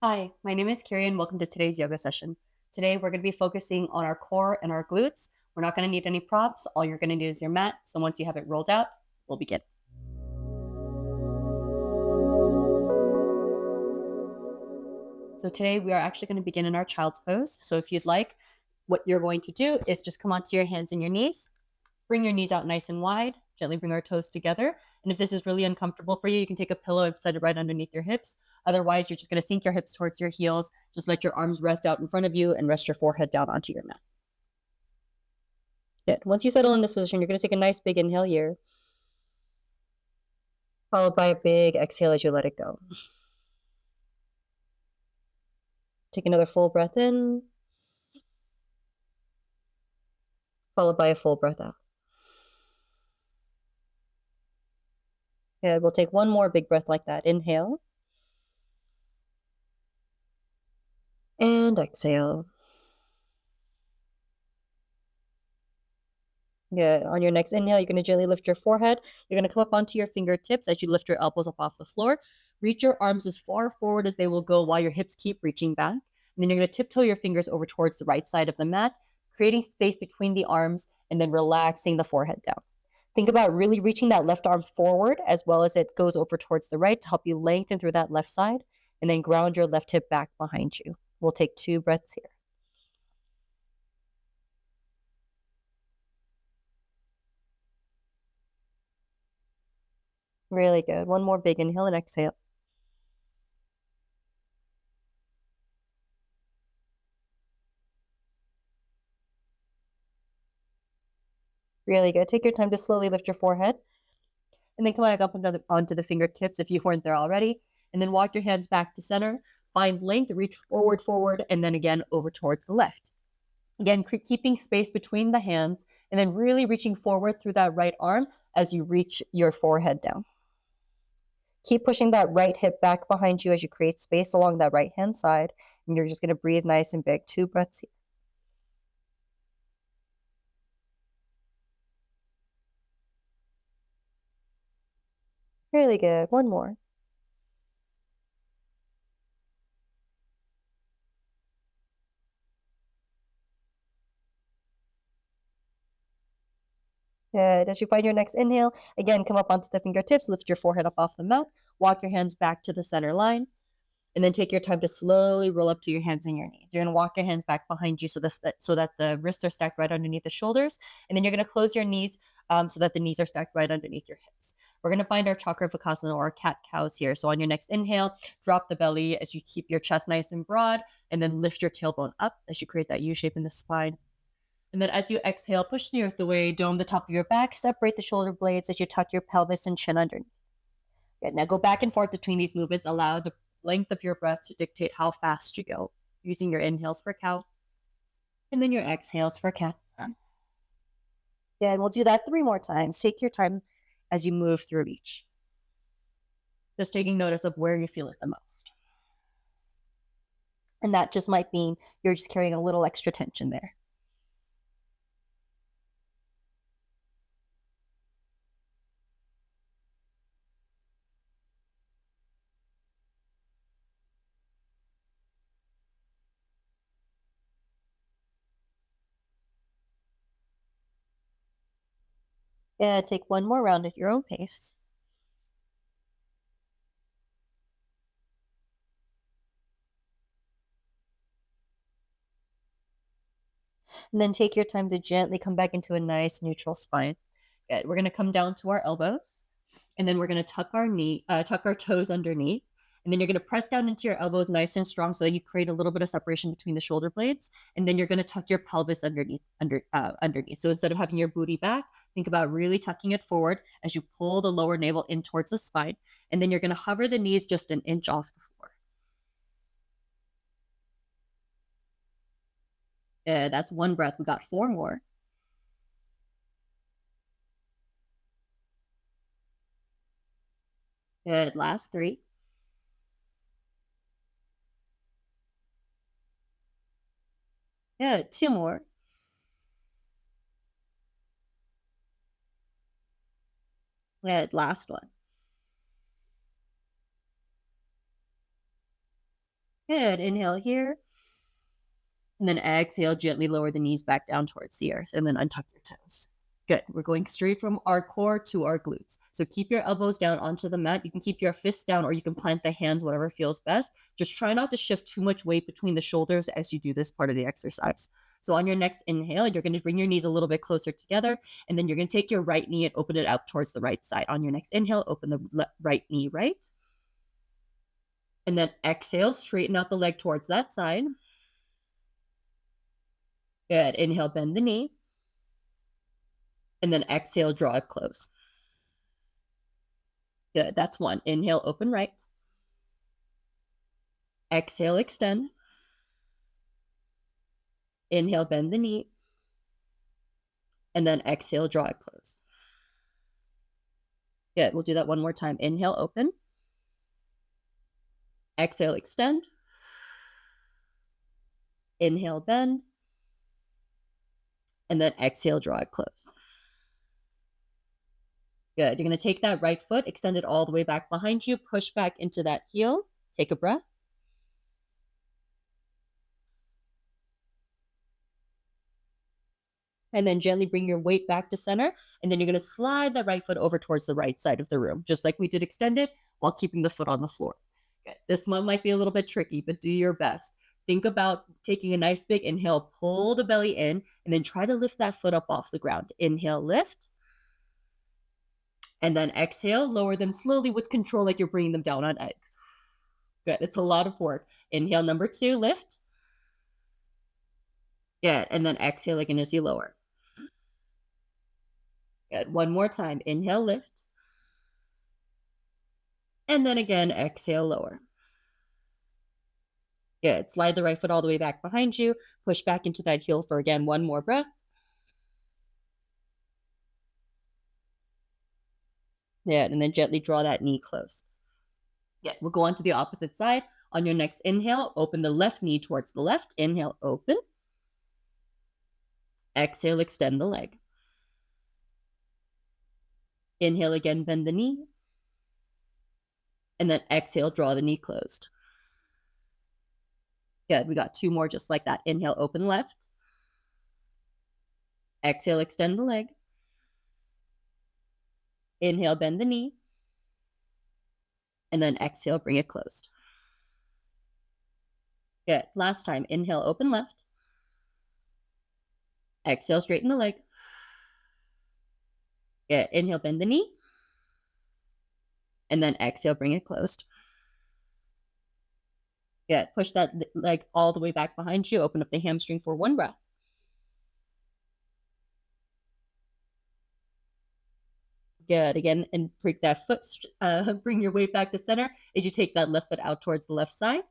Hi, my name is Carrie and welcome to today's yoga session. Today we're going to be focusing on our core and our glutes. We're not going to need any props. All you're going to need is your mat. So once you have it rolled out, we'll begin. So today we are actually going to begin in our child's pose. So if you'd like, what you're going to do is just come onto your hands and your knees. Bring your knees out nice and wide. Gently bring our toes together. And if this is really uncomfortable for you, you can take a pillow and set it right underneath your hips. Otherwise, you're just going to sink your hips towards your heels. Just let your arms rest out in front of you and rest your forehead down onto your mat. Good. Once you settle in this position, you're going to take a nice big inhale here, followed by a big exhale as you let it go. Take another full breath in, followed by a full breath out. Good. We'll take one more big breath like that. Inhale. And exhale. Good. On your next inhale, you're going to gently lift your forehead. You're going to come up onto your fingertips as you lift your elbows up off the floor. Reach your arms as far forward as they will go while your hips keep reaching back. And then you're going to tiptoe your fingers over towards the right side of the mat, creating space between the arms and then relaxing the forehead down. Think about really reaching that left arm forward as well as it goes over towards the right to help you lengthen through that left side, and then ground your left hip back behind you. We'll take 2 breaths here. Really good. One more big inhale and exhale. Really good. Take your time to slowly lift your forehead. And then come back up onto the fingertips if you weren't there already. And then walk your hands back to center. Find length, reach forward, and then again over towards the left. Again, keeping space between the hands, and then really reaching forward through that right arm as you reach your forehead down. Keep pushing that right hip back behind you as you create space along that right hand side. And you're just going to breathe nice and big. 2 breaths here. Really good. One more. Good. As you find your next inhale, again, come up onto the fingertips, lift your forehead up off the mat, walk your hands back to the center line, and then take your time to slowly roll up to your hands and your knees. You're going to walk your hands back behind you so that the wrists are stacked right underneath the shoulders, and then you're going to close your knees so that the knees are stacked right underneath your hips. We're going to find our Chakravarkasana or cat-cows here. So on your next inhale, drop the belly as you keep your chest nice and broad, and then lift your tailbone up as you create that U shape in the spine. And then as you exhale, push the earth away, dome the top of your back, separate the shoulder blades as you tuck your pelvis and chin underneath. Good. Now go back and forth between these movements. Allow the length of your breath to dictate how fast you go, using your inhales for cow and then your exhales for cat. Yeah, and we'll do that 3 more times. Take your time as you move through each. Just taking notice of where you feel it the most. And that just might mean you're just carrying a little extra tension there. Yeah, take one more round at your own pace. And then take your time to gently come back into a nice neutral spine. Good. We're going to come down to our elbows, and then we're going to tuck our toes underneath. And then you're going to press down into your elbows nice and strong so that you create a little bit of separation between the shoulder blades. And then you're going to tuck your pelvis underneath. So instead of having your booty back, think about really tucking it forward as you pull the lower navel in towards the spine. And then you're going to hover the knees just an inch off the floor. That's 1 breath. We got 4 more. Good. Last 3. Good. 2 more. Good. Last one. Good. Inhale here. And then exhale, gently lower the knees back down towards the earth and then untuck your toes. Good. We're going straight from our core to our glutes. So keep your elbows down onto the mat. You can keep your fists down or you can plant the hands, whatever feels best. Just try not to shift too much weight between the shoulders as you do this part of the exercise. So on your next inhale, you're going to bring your knees a little bit closer together. And then you're going to take your right knee and open it out towards the right side. On your next inhale, open the right knee right. And then exhale, straighten out the leg towards that side. Good. Inhale, bend the knee. And then exhale, draw it close. Good. That's one. Inhale, open right. Exhale, extend. Inhale, bend the knee. And then exhale, draw it close. Good. We'll do that one more time. Inhale, open. Exhale, extend. Inhale, bend. And then exhale, draw it close. Good. You're going to take that right foot, extend it all the way back behind you, push back into that heel. Take a breath. And then gently bring your weight back to center. And then you're going to slide that right foot over towards the right side of the room, just like we did extended, while keeping the foot on the floor. Good. This one might be a little bit tricky, but do your best. Think about taking a nice big inhale, pull the belly in, and then try to lift that foot up off the ground. Inhale, lift. And then exhale, lower them slowly with control like you're bringing them down on eggs. Good. It's a lot of work. Inhale, number 2, lift. Good. And then exhale again as you lower. Good. One more time. Inhale, lift. And then again, exhale, lower. Good. Slide the right foot all the way back behind you. Push back into that heel for, again, one more breath. Good. And then gently draw that knee close. Good. We'll go on to the opposite side. On your next inhale, open the left knee towards the left. Inhale, open. Exhale, extend the leg. Inhale again, bend the knee. And then exhale, draw the knee closed. Good. We got 2 more just like that. Inhale, open left. Exhale, extend the leg. Inhale, bend the knee. And then exhale, bring it closed. Good. Last time. Inhale, open left. Exhale, straighten the leg. Good. Inhale, bend the knee. And then exhale, bring it closed. Good. Push that leg all the way back behind you. Open up the hamstring for one breath. Good. Again, and bring that foot, bring your weight back to center as you take that left foot out towards the left side.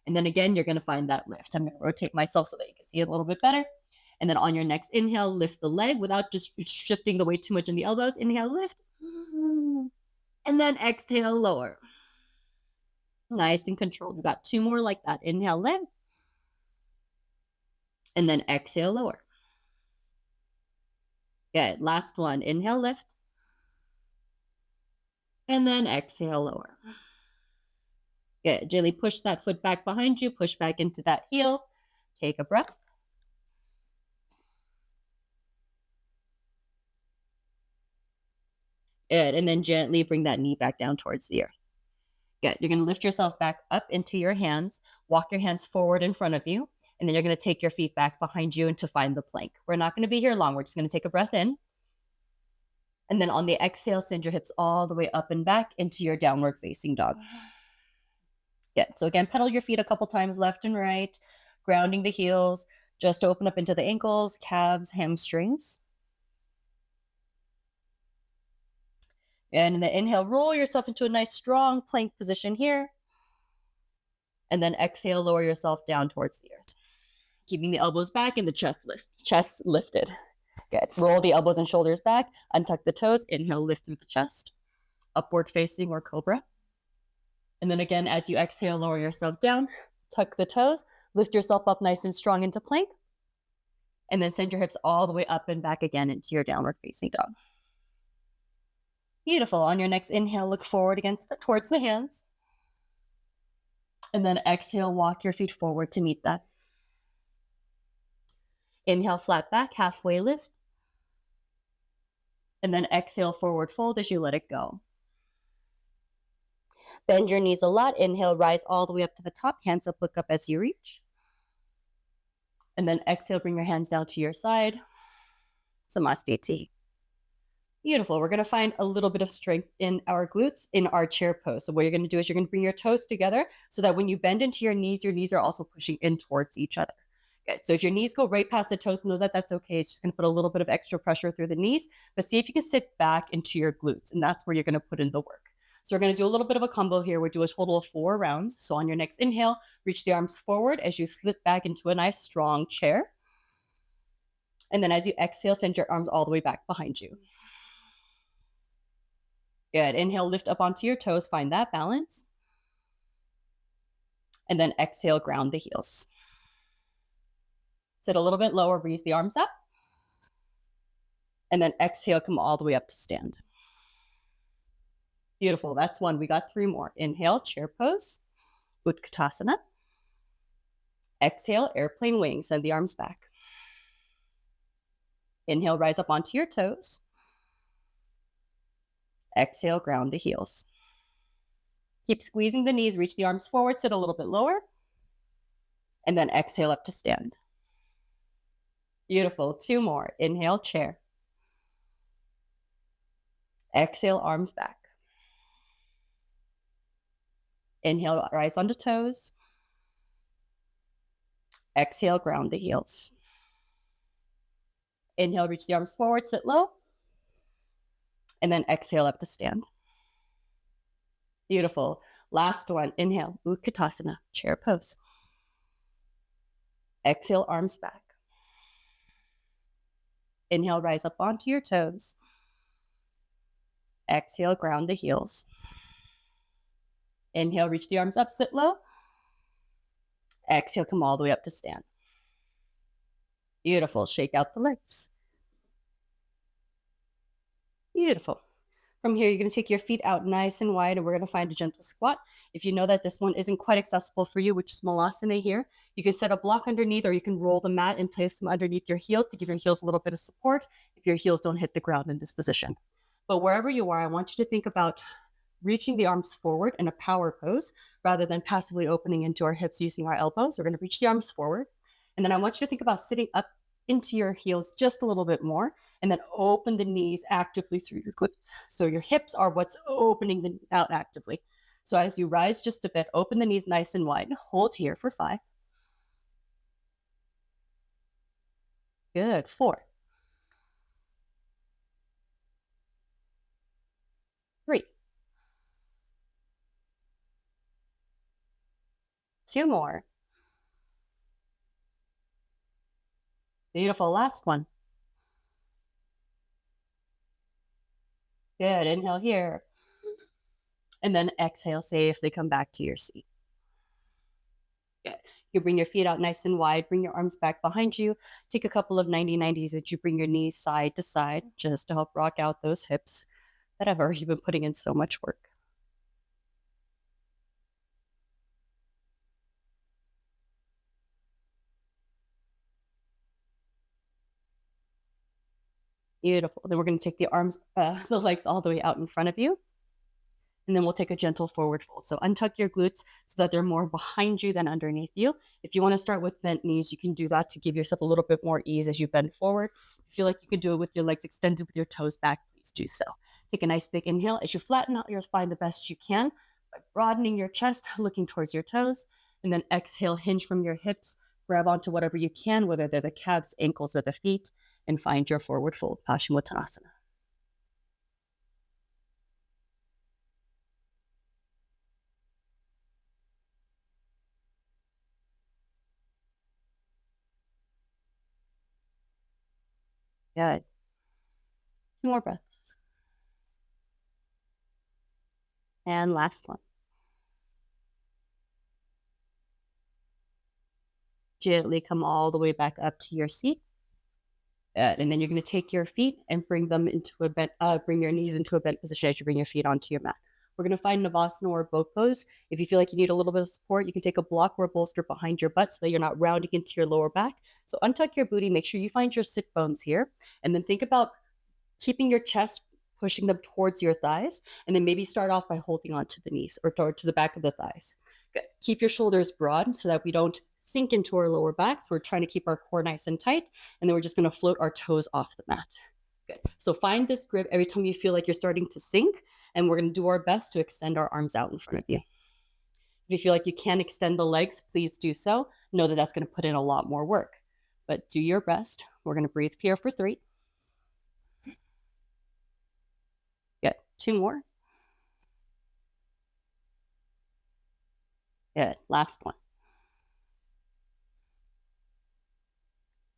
And then again, you're going to find that lift. I'm going to rotate myself so that you can see it a little bit better. And then on your next inhale, lift the leg without just shifting the weight too much in the elbows. Inhale, lift. And then exhale, lower. Nice and controlled. We got 2 more like that. Inhale, lift. And then exhale, lower. Good. Last one. Inhale, lift. And then exhale, lower. Good. Gently push that foot back behind you. Push back into that heel. Take a breath. Good. And then gently bring that knee back down towards the earth. Good. You're going to lift yourself back up into your hands. Walk your hands forward in front of you. And then you're going to take your feet back behind you and to find the plank. We're not going to be here long. We're just going to take a breath in. And then on the exhale, send your hips all the way up and back into your downward facing dog. Good. So again, pedal your feet a couple times left and right, grounding the heels, just open up into the ankles, calves, hamstrings. And in the inhale, roll yourself into a nice strong plank position here. And then exhale, lower yourself down towards the earth. Keeping the elbows back and the chest lifted. Good. Roll the elbows and shoulders back. Untuck the toes. Inhale, lift through the chest. Upward facing or cobra. And then again, as you exhale, lower yourself down. Tuck the toes. Lift yourself up nice and strong into plank. And then send your hips all the way up and back again into your downward facing dog. Beautiful. On your next inhale, look forward towards the hands. And then exhale, walk your feet forward to meet that. Inhale, flat back, halfway lift. And then exhale, forward fold as you let it go. Bend your knees a lot. Inhale, rise all the way up to the top. Hands up, look up as you reach. And then exhale, bring your hands down to your side. Samastiti. Beautiful. We're going to find a little bit of strength in our glutes in our chair pose. So what you're going to do is you're going to bring your toes together so that when you bend into your knees are also pushing in towards each other. Good. So if your knees go right past the toes, know that that's okay. It's just going to put a little bit of extra pressure through the knees, but see if you can sit back into your glutes, and that's where you're going to put in the work. So we're going to do a little bit of a combo here. We'll do a total of 4 rounds. So on your next inhale, reach the arms forward as you slip back into a nice strong chair. And then as you exhale, send your arms all the way back behind you. Good. Inhale, lift up onto your toes, find that balance. And then exhale, ground the heels. Sit a little bit lower, raise the arms up. And then exhale, come all the way up to stand. Beautiful. That's 1. We got 3 more. Inhale, chair pose, Utkatasana. Exhale, airplane wing, send the arms back. Inhale, rise up onto your toes. Exhale, ground the heels. Keep squeezing the knees, reach the arms forward, sit a little bit lower. And then exhale up to stand. Beautiful. 2 more. Inhale, chair. Exhale, arms back. Inhale, rise onto toes. Exhale, ground the heels. Inhale, reach the arms forward, sit low. And then exhale up to stand. Beautiful. Last one. Inhale, Utkatasana, chair pose. Exhale, arms back. Inhale, rise up onto your toes. Exhale, ground the heels. Inhale, reach the arms up, sit low. Exhale, come all the way up to stand. Beautiful. Shake out the legs. Beautiful. From here, you're going to take your feet out nice and wide, and we're going to find a gentle squat. If you know that this one isn't quite accessible for you, which is Malasana here, you can set a block underneath, or you can roll the mat and place them underneath your heels to give your heels a little bit of support if your heels don't hit the ground in this position. But wherever you are, I want you to think about reaching the arms forward in a power pose rather than passively opening into our hips using our elbows. We're going to reach the arms forward. And then I want you to think about sitting up into your heels just a little bit more, and then open the knees actively through your glutes. So your hips are what's opening the knees out actively. So as you rise just a bit, open the knees nice and wide. Hold here for 5. Good. 4. 3. 2 more. Beautiful. Last one. Good. Inhale here. And then exhale, safely come back to your seat. Good. You bring your feet out nice and wide. Bring your arms back behind you. Take a couple of 90-90s as you bring your knees side to side just to help rock out those hips that have already been putting in so much work. Beautiful. Then we're going to take the legs all the way out in front of you. And then we'll take a gentle forward fold. So untuck your glutes so that they're more behind you than underneath you. If you want to start with bent knees, you can do that to give yourself a little bit more ease as you bend forward. If you feel like you can do it with your legs extended with your toes back, please do so. Take a nice big inhale as you flatten out your spine the best you can by broadening your chest, looking towards your toes. And then exhale, hinge from your hips, grab onto whatever you can, whether they're the calves, ankles, or the feet, and find your forward fold, Paschimottanasana. Good. 2 more breaths. And last one. Gently come all the way back up to your seat. And then you're going to take your feet and bring them into a bent, bring your knees into a bent position as you bring your feet onto your mat. We're going to find Navasana or boat pose. If you feel like you need a little bit of support, you can take a block or a bolster behind your butt so that you're not rounding into your lower back. So untuck your booty, make sure you find your sit bones here, and then think about keeping your chest, pushing them towards your thighs, and then maybe start off by holding on to the knees or to the back of the thighs. Good. Keep your shoulders broad so that we don't sink into our lower back. So we're trying to keep our core nice and tight, and then we're just going to float our toes off the mat. Good. So find this grip every time you feel like you're starting to sink, and we're going to do our best to extend our arms out in front of you. If you feel like you can't extend the legs, please do so. Know that that's going to put in a lot more work, but do your best. We're going to breathe here for 3. Good. 2 more. Good. Last one.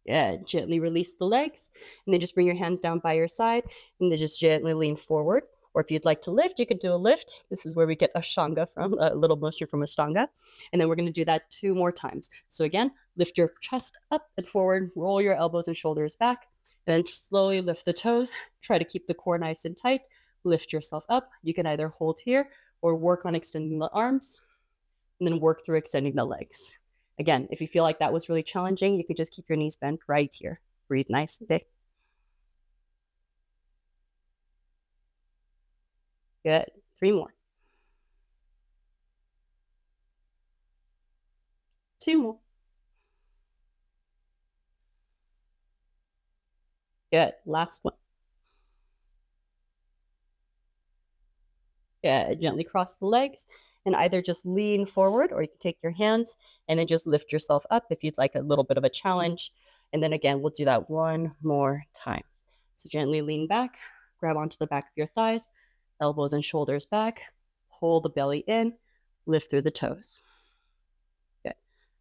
Good. Gently release the legs, and then just bring your hands down by your side, and then just gently lean forward. Or if you'd like to lift, you could do a lift. This is where we get Ashtanga from, a little motion from Ashtanga. And then we're going to do that 2 more times. So again, lift your chest up and forward, roll your elbows and shoulders back, and then slowly lift the toes. Try to keep the core nice and tight. Lift yourself up. You can either hold here or work on extending the arms, and then work through extending the legs. Again, if you feel like that was really challenging, you could just keep your knees bent right here. Breathe nice and big. Good. 3 more. 2 more. Good. Last one. Good. Gently cross the legs and either just lean forward, or you can take your hands and then just lift yourself up if you'd like a little bit of a challenge. And then again, we'll do that 1 more time. So gently lean back, grab onto the back of your thighs, elbows and shoulders back, pull the belly in, lift through the toes. Good.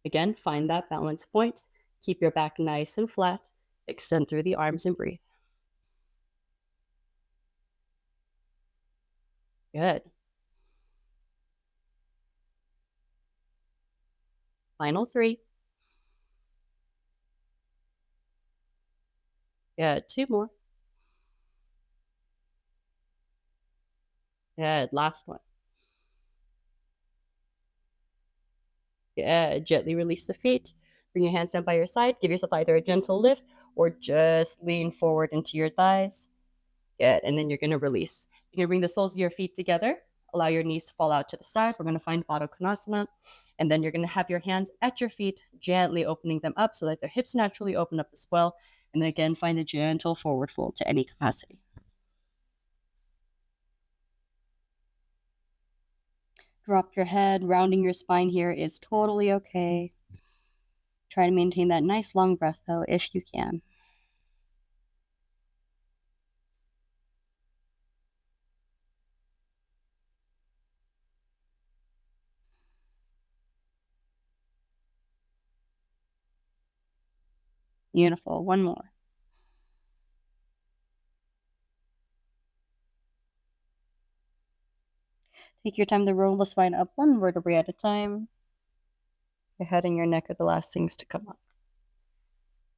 Again, find that balance point. Keep your back nice and flat. Extend through the arms and breathe. Good. Final 3. Good. 2 more. Good. Last one. Good. Gently release the feet. Bring your hands down by your side. Give yourself either a gentle lift or just lean forward into your thighs. Good. And then you're going to release. You're going to bring the soles of your feet together. Allow your knees to fall out to the side. We're going to find Baddha Konasana. And then you're going to have your hands at your feet, gently opening them up so that their hips naturally open up as well. And then again, find a gentle forward fold to any capacity. Drop your head. Rounding your spine here is totally okay. Try to maintain that nice long breath though, if you can. Beautiful. 1 more. Take your time to roll the spine up 1 vertebrae at a time. Your head and your neck are the last things to come up.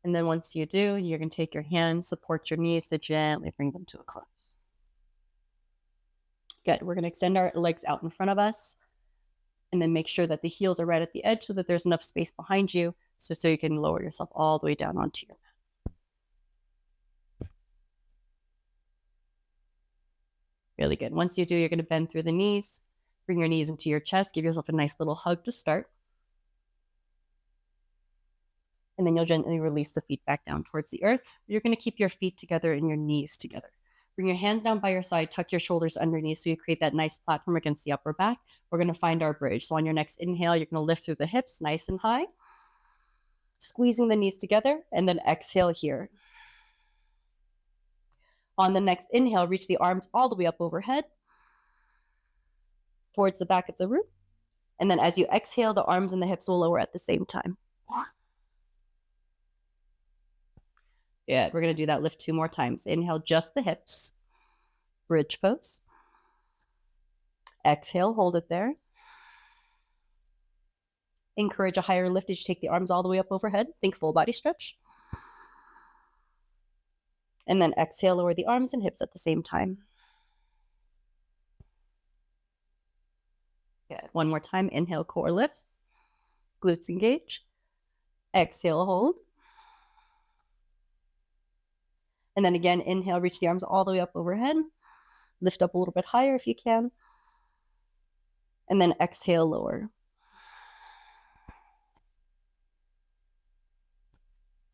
And then once you do, you're going to take your hands, support your knees to gently bring them to a close. Good. We're going to extend our legs out in front of us, and then make sure that the heels are right at the edge so that there's enough space behind you so you can lower yourself all the way down onto your mat. Really good. Once you do, you're going to bend through the knees, bring your knees into your chest, give yourself a nice little hug to start. And then you'll gently release the feet back down towards the earth. You're going to keep your feet together and your knees together. Bring your hands down by your side, tuck your shoulders underneath so you create that nice platform against the upper back. We're going to find our bridge. So on your next inhale, you're going to lift through the hips nice and high, squeezing the knees together, and then exhale here. On the next inhale, reach the arms all the way up overhead towards the back of the room. And then as you exhale, the arms and the hips will lower at the same time. Good. We're going to do that lift 2 more times. Inhale, just the hips. Bridge pose. Exhale, hold it there. Encourage a higher lift as you take the arms all the way up overhead. Think full body stretch. And then exhale, lower the arms and hips at the same time. Good. One more time. Inhale, core lifts. Glutes engage. Exhale, hold. And then again, inhale, reach the arms all the way up overhead. Lift up a little bit higher if you can. And then exhale, lower.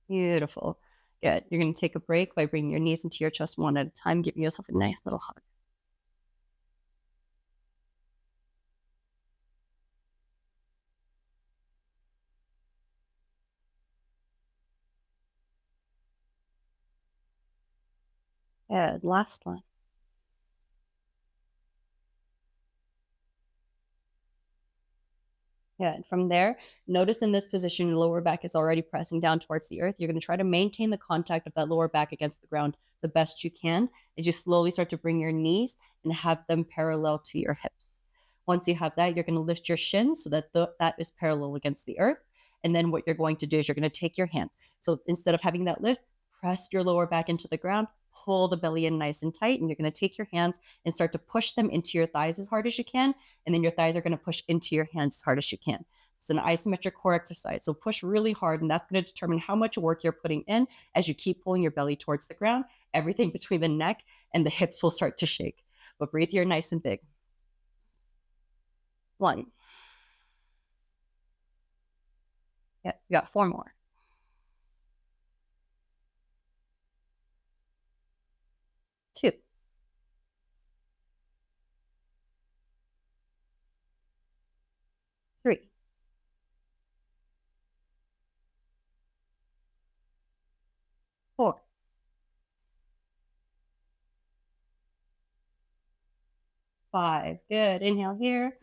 Beautiful. Good. You're going to take a break by bringing your knees into your chest one at a time, giving yourself a nice little hug. Good. Last one. Good. From there, notice in this position, your lower back is already pressing down towards the earth. You're going to try to maintain the contact of that lower back against the ground the best you can, and just slowly start to bring your knees and have them parallel to your hips. Once you have that, you're going to lift your shins so that that is parallel against the earth. And then what you're going to do is you're going to take your hands. So instead of having that lift, press your lower back into the ground, pull the belly in nice and tight, and you're going to take your hands and start to push them into your thighs as hard as you can. And then your thighs are going to push into your hands as hard as you can. It's an isometric core exercise. So push really hard, and that's going to determine how much work you're putting in as you keep pulling your belly towards the ground. Everything between the neck and the hips will start to shake. But breathe here nice and big. 1. Yeah, you got 4 more. 2. 3. 4. 5. Good. Inhale here.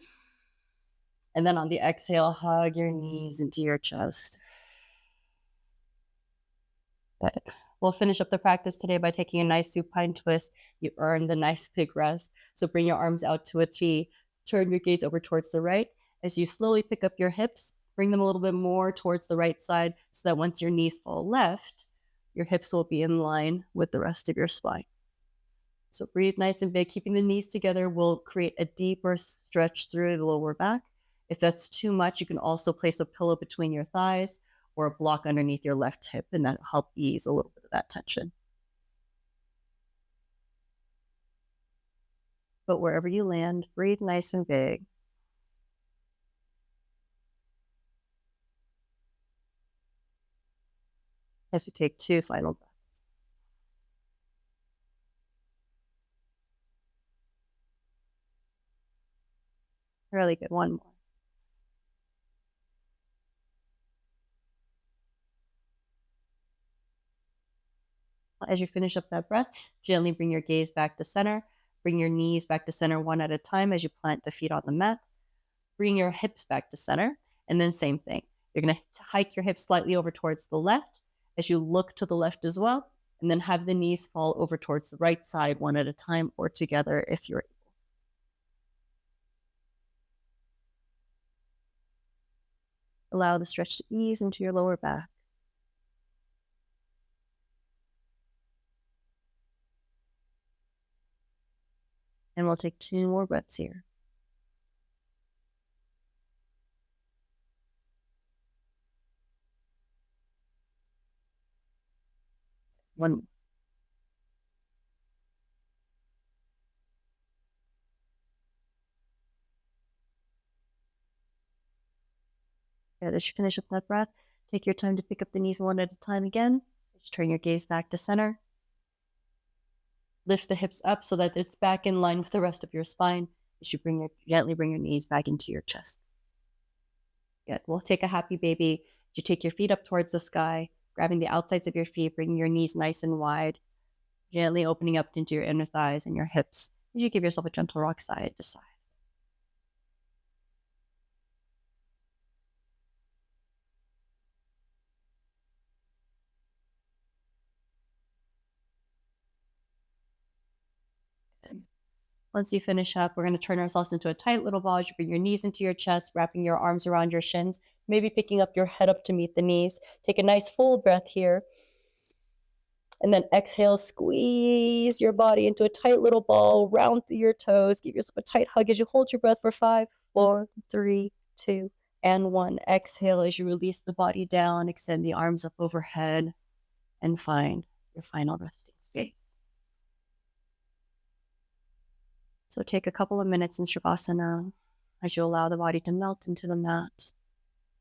And then on the exhale, hug your knees into your chest. Good. We'll finish up the practice today by taking a nice supine twist. You earned the nice big rest. So bring your arms out to a T. Turn your gaze over towards the right. As you slowly pick up your hips, bring them a little bit more towards the right side so that once your knees fall left, your hips will be in line with the rest of your spine. So breathe nice and big. Keeping the knees together will create a deeper stretch through the lower back. If that's too much, you can also place a pillow between your thighs or a block underneath your left hip, and that'll help ease a little bit of that tension. But wherever you land, breathe nice and big. As you take 2 final breaths. Really good. 1 more. As you finish up that breath, gently bring your gaze back to center. Bring your knees back to center one at a time as you plant the feet on the mat. Bring your hips back to center, and then same thing. You're going to hike your hips slightly over towards the left as you look to the left as well, and then have the knees fall over towards the right side one at a time or together if you're able. Allow the stretch to ease into your lower back. And we'll take 2 more breaths here. One. Good. As you finish up that breath, take your time to pick up the knees one at a time again. Just turn your gaze back to center. Lift the hips up so that it's back in line with the rest of your spine. You should gently bring your knees back into your chest. Good. We'll take a happy baby. You take your feet up towards the sky, grabbing the outsides of your feet, bringing your knees nice and wide, gently opening up into your inner thighs and your hips. As you give yourself a gentle rock side to side. Once you finish up, we're going to turn ourselves into a tight little ball as you bring your knees into your chest, wrapping your arms around your shins, maybe picking up your head up to meet the knees. Take a nice full breath here. And then exhale, squeeze your body into a tight little ball, round through your toes. Give yourself a tight hug as you hold your breath for 5, 4, 3, 2, and 1. Exhale as you release the body down, extend the arms up overhead, and find your final resting space. So take a couple of minutes in Savasana as you allow the body to melt into the mat,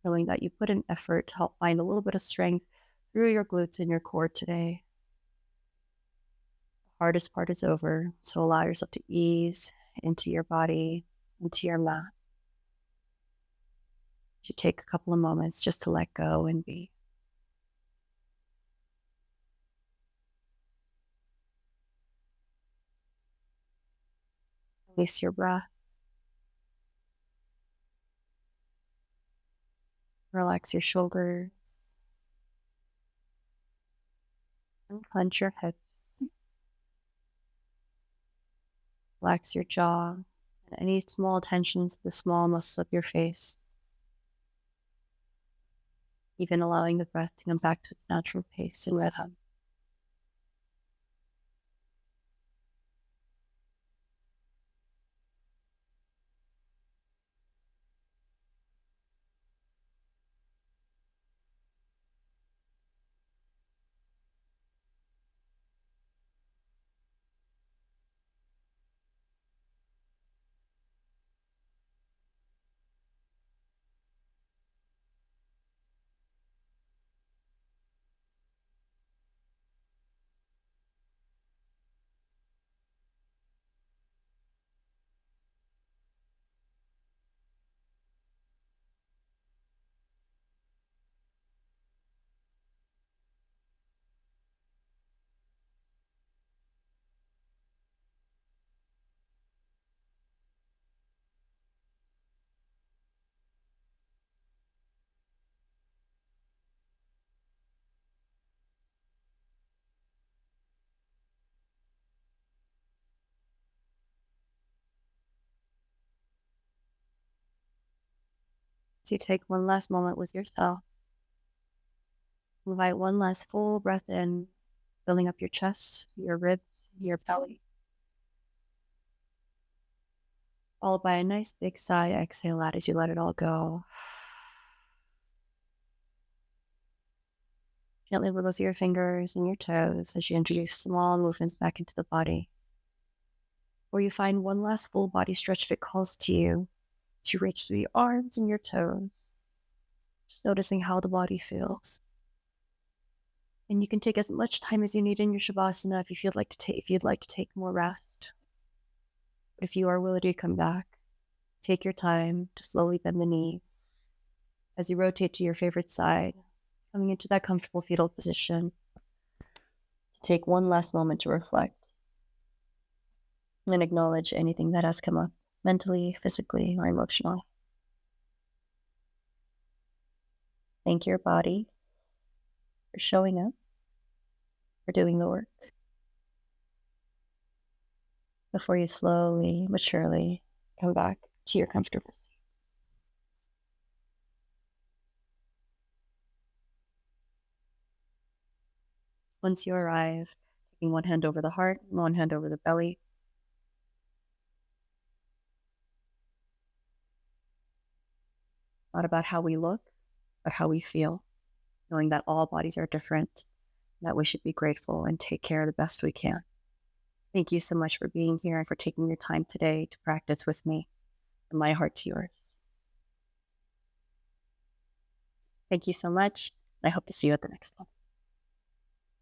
feeling that you put an effort to help find a little bit of strength through your glutes and your core today. The hardest part is over, so allow yourself to ease into your body, into your mat. You take a couple of moments just to let go and be. Release your breath. Relax your shoulders. Unclench your hips. Relax your jaw and any small tensions to the small muscles of your face. Even allowing the breath to come back to its natural pace and rhythm. So you take one last moment with yourself. Invite one last full breath in, filling up your chest, your ribs, your belly. Followed by a nice big sigh, exhale out as you let it all go. Gently wiggle your fingers and your toes as you introduce small movements back into the body. Or you find one last full body stretch if it calls to you. As you reach through your arms and your toes, just noticing how the body feels. And you can take as much time as you need in your Shavasana if you'd like to take more rest. But if you are willing to come back, take your time to slowly bend the knees as you rotate to your favorite side, coming into that comfortable fetal position. To take one last moment to reflect and acknowledge anything that has come up mentally, physically, or emotionally. Thank your body for showing up, for doing the work, before you slowly but surely come back to your comfortable seat. Once you arrive, taking one hand over the heart, one hand over the belly. Not about how we look, but how we feel, knowing that all bodies are different, that we should be grateful and take care the best we can. Thank you so much for being here and for taking your time today to practice with me. From my heart to yours. Thank you so much. I hope to see you at the next one.